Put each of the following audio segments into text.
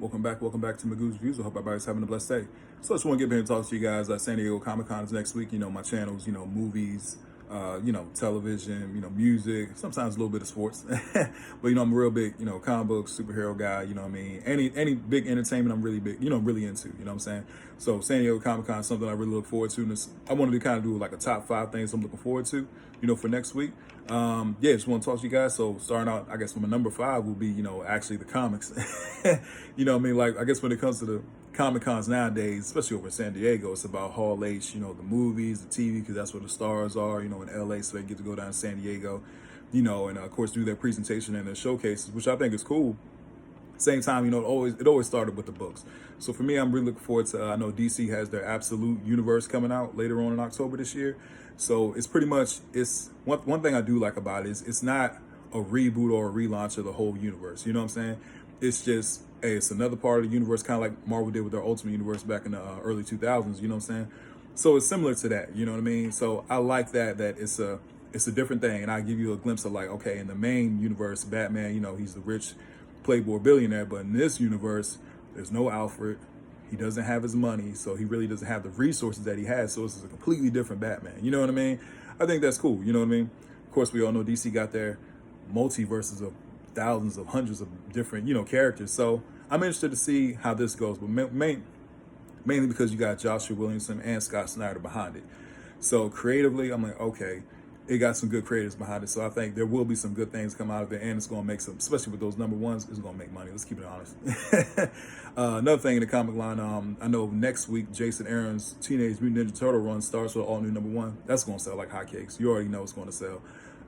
Welcome back to Magoo's Views. I hope everybody's having a blessed day. So I just want to get here and talk to you guys. San Diego Comic Con is next week. You know, my channels, movies, television, music, sometimes a little bit of sports. But, I'm a real big, comic book, superhero guy, you know what I mean? Any big entertainment I'm really big, really into, you know what I'm saying? So San Diego Comic Con is something I really look forward to. And I wanted to kind of do like a top 5 things I'm looking forward to, for next week. Just want to talk to you guys. So starting out, I guess from a number 5 will be, actually the comics. You know what I mean? Like, I guess when it comes to the Comic Cons nowadays, especially over in San Diego, it's about Hall H, the movies, the TV, because that's where the stars are, in LA, so they get to go down to San Diego, and of course do their presentation and their showcases, which I think is cool. Same time, it always started with the books. So for me, I'm really looking forward to, I know DC has their Absolute Universe coming out later on in October this year. So it's pretty much, it's one thing I do like about it is it's not a reboot or a relaunch of the whole universe. You know what I'm saying? It's just, hey, it's another part of the universe, kind of like Marvel did with their Ultimate Universe back in the early 2000s. You know what I'm saying? So it's similar to that. You know what I mean? So I like that it's a different thing, and I give you a glimpse of like, okay, in the main universe, Batman, he's the rich playboy billionaire, but in this universe, there's no Alfred. He doesn't have his money, so he really doesn't have the resources that he has. So it's a completely different Batman. You know what I mean? I think that's cool. You know what I mean? Of course, we all know DC got their multiverses of thousands of hundreds of different, characters. So I'm interested to see how this goes, but mainly because you got Joshua Williamson and Scott Snyder behind it. So creatively, I'm like, okay, it got some good creators behind it. So I think there will be some good things come out of it, and it's going to make some, especially with those number ones, it's going to make money. Let's keep it honest. Another thing in the comic line, I know next week, Jason Aaron's Teenage Mutant Ninja Turtle run starts with all new number 1. That's going to sell like hotcakes. You already know it's going to sell.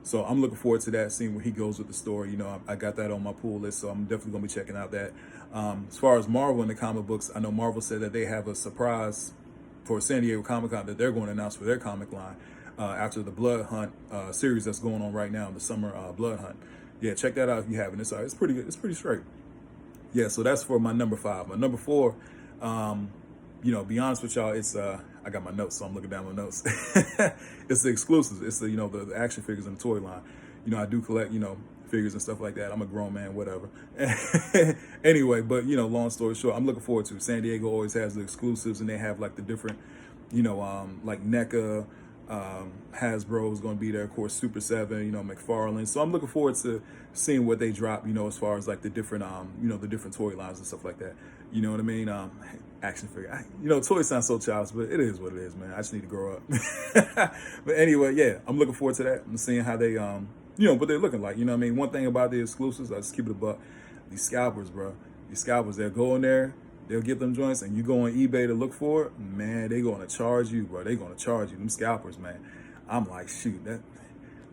So I'm looking forward to that, seeing where he goes with the story. I got that on my pull list, so I'm definitely going to be checking out that. As far as Marvel in the comic books, I know Marvel said that they have a surprise for San Diego Comic Con that they're going to announce for their comic line after the Blood Hunt series that's going on right now, the summer Blood Hunt. Yeah, check that out if you haven't. It's pretty good. It's pretty straight. Yeah, so that's for my number 5. My number 4, be honest with y'all, it's I got my notes, so I'm looking down my notes. It's the exclusives. It's the action figures in the toy line. I do collect, figures and stuff like that. I'm a grown man, whatever. Anyway, but long story short, I'm looking forward to it. San Diego always has the exclusives, and they have like the different, like NECA, Hasbro is going to be there, of course, Super 7, McFarlane. So I'm looking forward to seeing what they drop, as far as like the different, the different toy lines and stuff like that. You know what I mean? Action figure. Toys sound so childish, but it is what it is, man. I just need to grow up. But anyway, yeah, I'm looking forward to that. I'm seeing how they, what they're looking like. You know what I mean? One thing about the exclusives, I just keep it a buck. These scalpers, bro. These scalpers, they'll go in there, they'll get them joints, and you go on eBay to look for it, man, they going to charge you, bro. They going to charge you. Them scalpers, man. I'm like, shoot,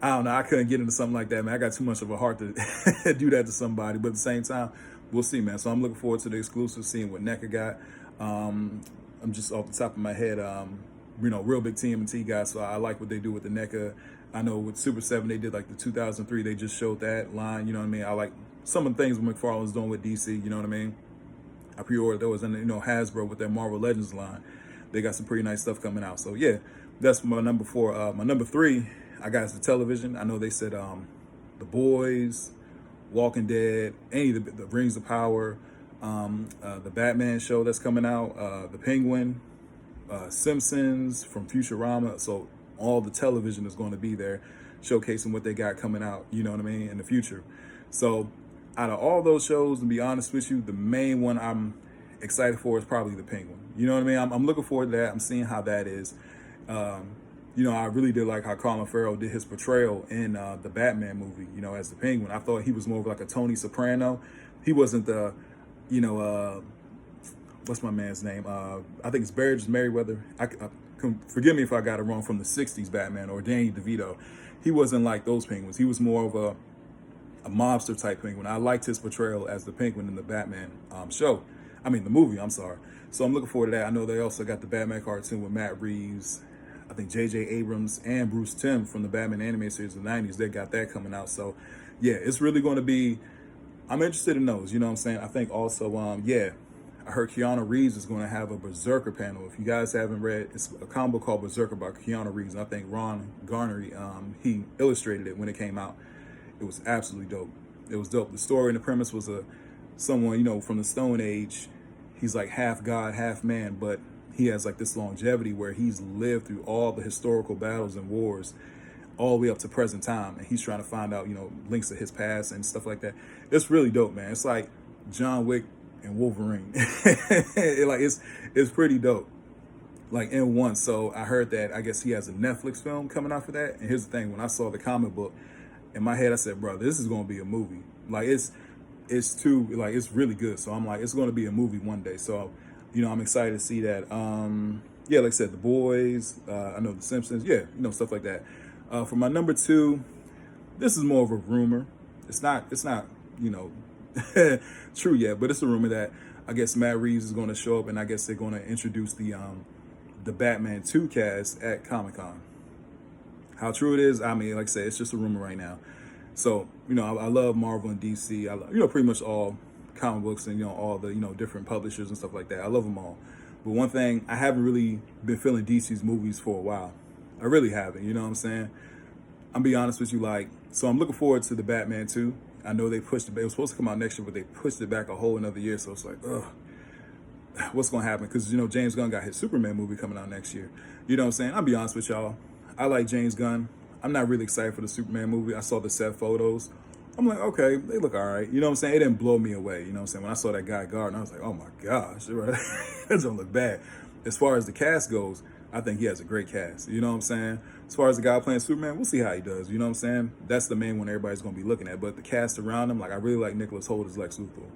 I don't know. I couldn't get into something like that, man. I got too much of a heart to do that to somebody. But at the same time, we'll see, man. So I'm looking forward to the exclusive, seeing what NECA got. I'm just off the top of my head, real big TMNT guy. So I like what they do with the NECA. I know with Super 7, they did like the 2003. They just showed that line. You know what I mean? I like some of the things McFarlane's doing with DC. You know what I mean? I pre-ordered those, and Hasbro with their Marvel Legends line. They got some pretty nice stuff coming out. So yeah, that's my number 4. My number 3, I got the television. I know they said The Boys, Walking Dead, any of the Rings of Power, the Batman show that's coming out, the Penguin, Simpsons from Futurama. So all the television is going to be there, showcasing what they got coming out. You know what I mean, in the future. So out of all those shows, to be honest with you, the main one I'm excited for is probably the Penguin. You know what I mean? I'm looking forward to that. I'm seeing how that is. I really did like how Colin Farrell did his portrayal in the Batman movie, as the Penguin. I thought he was more of like a Tony Soprano. He wasn't the, what's my man's name? I think it's Burgess Merriweather. Forgive me if I got it wrong, from the 60s Batman, or Danny DeVito. He wasn't like those Penguins. He was more of a mobster type Penguin. I liked his portrayal as the Penguin in the Batman the movie, I'm sorry. So I'm looking forward to that. I know they also got the Batman cartoon with Matt Reeves, I think J.J. Abrams, and Bruce Timm from the Batman animated series of the 90s. They got that coming out. So yeah, it's really going to be, I'm interested in those, you know what I'm saying? I think also, I heard Keanu Reeves is going to have a Berserker panel. If you guys haven't read, it's a comic book called Berserker by Keanu Reeves. I think Ron Garnery, he illustrated it when it came out. It was absolutely dope. It was dope. The story and the premise was a someone, you know, from the Stone Age. He's like half god, half man, but he has like this longevity where he's lived through all the historical battles and wars all the way up to present time, and he's trying to find out, you know, links to his past and stuff like that. It's really dope, man. It's like John Wick and Wolverine. It's pretty dope, like in one. So I heard that I guess he has a Netflix film coming out for that. And here's the thing: when I saw the comic book, in my head I said, bro, this is gonna be a movie. Like it's really good. So I'm like, it's gonna be a movie one day. So, you know, I'm excited to see that. Yeah, like I said, The Boys, I know The Simpsons, yeah, you know, stuff like that. For my number 2, this is more of a rumor. It's not, you know, true yet, but it's a rumor that I guess Matt Reeves is going to show up, and I guess they're going to introduce the Batman 2 cast at Comic-Con. How true it is, I mean, like I said, it's just a rumor right now. So, you know, I love Marvel and DC. I love, you know, pretty much all comic books and, you know, all the, you know, different publishers and stuff like that. I love them all. But one thing, I haven't really been feeling DC's movies for a while. I really haven't, you know what I'm saying? I'm be honest with you, like, so I'm looking forward to the Batman 2. I know they pushed it, it was supposed to come out next year, but they pushed it back a whole another year. So it's like, ugh, what's going to happen? Because, you know, James Gunn got his Superman movie coming out next year. You know what I'm saying? I'll be honest with y'all. I like James Gunn. I'm not really excited for the Superman movie. I saw the set photos. I'm like, okay, they look all right. You know what I'm saying? It didn't blow me away. You know what I'm saying? When I saw that Guy Gardner, I was like, oh my gosh, that doesn't look bad. As far as the cast goes, I think he has a great cast. You know what I'm saying? As far as the guy playing Superman, we'll see how he does. You know what I'm saying? That's the main one everybody's going to be looking at. But the cast around him, like, I really like Nicholas Hoult as Lex Luthor.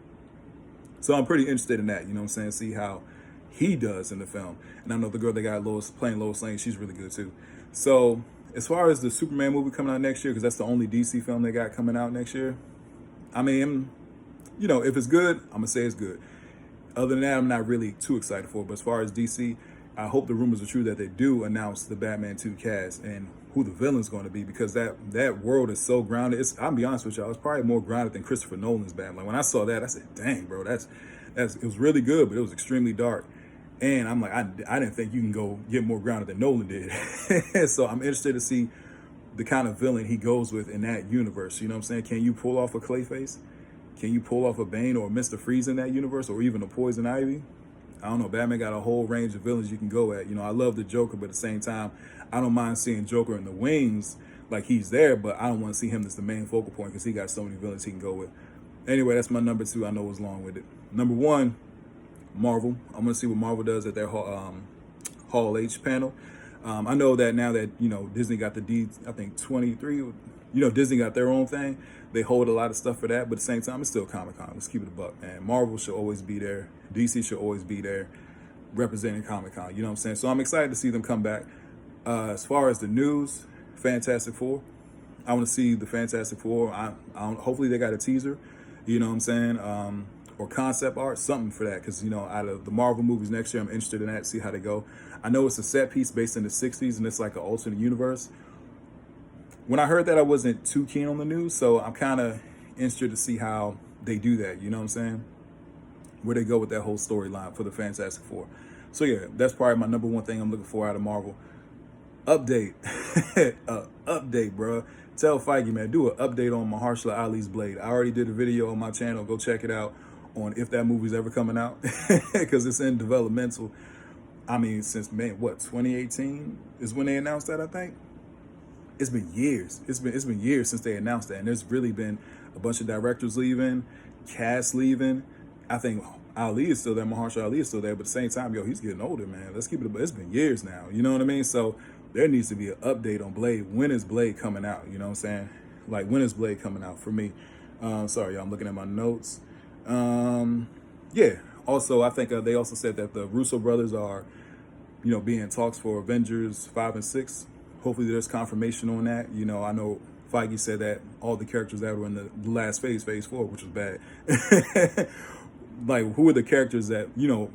So I'm pretty interested in that. You know what I'm saying? See how he does in the film. And I know the girl that got playing Lois Lane, she's really good too. So as far as the Superman movie coming out next year, because that's the only DC film they got coming out next year, I mean, you know, if it's good, I'm going to say it's good. Other than that, I'm not really too excited for it. But as far as DC, I hope the rumors are true that they do announce the Batman 2 cast and who the villain's going to be, because that world is so grounded. I'll be honest with y'all, it's probably more grounded than Christopher Nolan's Batman. Like, when I saw that, I said, dang, bro, it was really good, but it was extremely dark. And I'm like, I didn't think you can go get more grounded than Nolan did. So I'm interested to see the kind of villain he goes with in that universe. You know what I'm saying? Can you pull off a Clayface? Can you pull off a Bane or Mr. Freeze in that universe, or even a Poison Ivy? I don't know. Batman got a whole range of villains you can go at. You know, I love the Joker, but at the same time, I don't mind seeing Joker in the wings, like he's there, but I don't want to see him as the main focal point because he got so many villains he can go with. Anyway, that's my number 2. I know it's long with it. Number 1, Marvel. I'm going to see what Marvel does at their Hall H panel. I know that now that, you know, Disney got the I think 23, you know, Disney got their own thing. They hold a lot of stuff for that, but at the same time, it's still Comic-Con. Let's keep it a buck, man. Marvel should always be there. DC should always be there representing Comic-Con. You know what I'm saying? So I'm excited to see them come back. As far as the news, Fantastic Four. I want to see the Fantastic Four. Hopefully they got a teaser, you know what I'm saying? Or concept art, something for that. Because, you know, out of the Marvel movies next year, I'm interested in that, see how they go. I know it's a set piece based in the 60s, and it's like an alternate universe. When I heard that, I wasn't too keen on the news, so I'm kind of interested to see how they do that, you know what I'm saying? Where they go with that whole storyline for the Fantastic Four. So yeah, that's probably my number 1 thing I'm looking for out of Marvel. Update. Update, bro. Tell Feige, man, do an update on Mahershala Ali's Blade. I already did a video on my channel. Go check it out on if that movie's ever coming out, because it's in developmental. I mean, since, man, what, 2018 is when they announced that, I think? It's been years. It's been years since they announced that, and there's really been a bunch of directors leaving, cast leaving. I think Ali is still there, Mahershala Ali is still there, but at the same time, yo, he's getting older, man. Let's keep it. It's been years now. You know what I mean? So there needs to be an update on Blade. When is Blade coming out? You know what I'm saying? Like, when is Blade coming out for me? Sorry, y'all, I'm looking at my notes. Yeah. Also, I think they also said that the Russo brothers are, you know, being in talks for Avengers 5 and 6. Hopefully there's confirmation on that. You know, I know Feige said that all the characters that were in the last phase 4, which was bad. Like, who are the characters that, you know,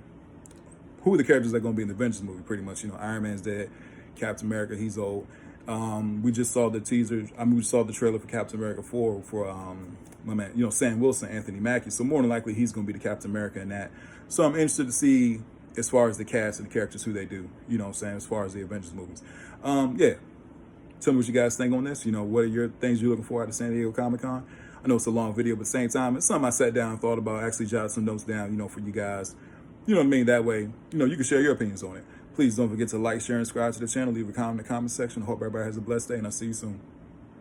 who are the characters that are going to be in the Avengers movie, pretty much? You know, Iron Man's dead. Captain America, he's old. We just saw the teaser. I mean, we saw the trailer for Captain America 4 for, my man, you know, Sam Wilson, Anthony Mackie. So more than likely, he's going to be the Captain America in that. So I'm interested to see, as far as the cast and the characters, who they do, you know what I'm saying, as far as the Avengers movies. Yeah. Tell me what you guys think on this. You know, what are your things you're looking for out of San Diego Comic-Con? I know it's a long video, but at the same time, it's something I sat down and thought about, actually jotted some notes down, for you guys. You know what I mean? That way, you can share your opinions on it. Please don't forget to like, share, and subscribe to the channel. Leave a comment in the comment section. Hope everybody has a blessed day, and I'll see you soon.